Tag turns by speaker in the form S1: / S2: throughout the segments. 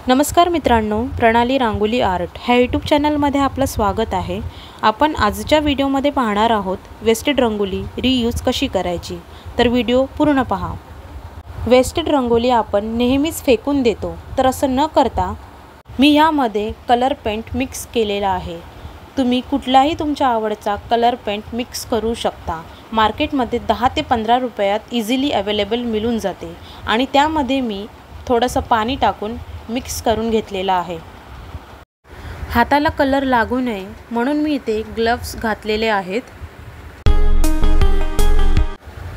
S1: नमस्कार मित्रांनो, प्रणाली रांगोली आर्ट ह्या यूट्यूब चॅनलमध्ये आपलं स्वागत आहे। आपण आजच्या व्हिडिओमध्ये पाहणार आहोत वेस्टेड रंगोली रियूज कशी करायची। तर व्हिडिओ पूर्ण पहा। वेस्टेड रंगोली आपण नेहमीच फेकून देतो, तर असं न करता मी यामध्ये कलर पेंट मिक्स केलेला आहे। तुम्ही कुठलाही तुमच्या आवडचा कलर पेंट मिक्स करू शकता। मार्केटमध्ये 10 ते 15 रुपयात इझिली अवेलेबल मिळून जाते आणि त्यामध्ये मी थोडंसं पाणी टाकून मिक्स करून घेतलेला आहे। हाताला कलर लागू नये म्हणून मी इथे ग्लव्स घातलेले आहेत।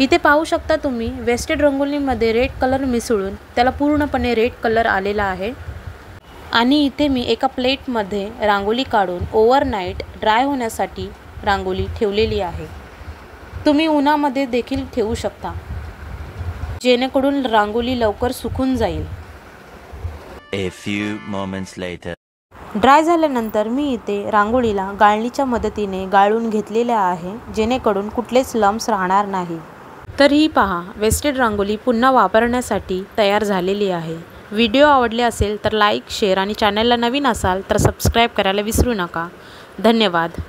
S1: इथे पाहू शकता तुम्ही वेस्टेड रंगोलीमध्ये रेड कलर मिसळून त्याला पूर्णपणे रेड कलर आलेला आहे। आणि इथे मी एका प्लेटमध्ये रांगोली काढून ओव्हरनाईट ड्राय होण्यासाठी रांगोली ठेवलेली आहे। तुम्ही उन्हामध्ये देखील ठेवू शकता, जेणेकरून रांगोली लवकर सुकून जाईल।
S2: A few moments later.
S1: Dry झाल्यानंतर मी इथे रांगोळीला गाळणीच्या मदतीने गाळून घेतलेले आहे, जेणेकरून कुठलेच लम्स राहणार नाही। तर ही पहा, वेस्टेड रांगोली पुन्हा वापरण्यासाठी तयार झालेली आहे। व्हिडिओ आवडले असेल तर लाईक, शेअर आणि चॅनलला नवीन असाल तर सबस्क्राईब करायला विसरू नका। धन्यवाद।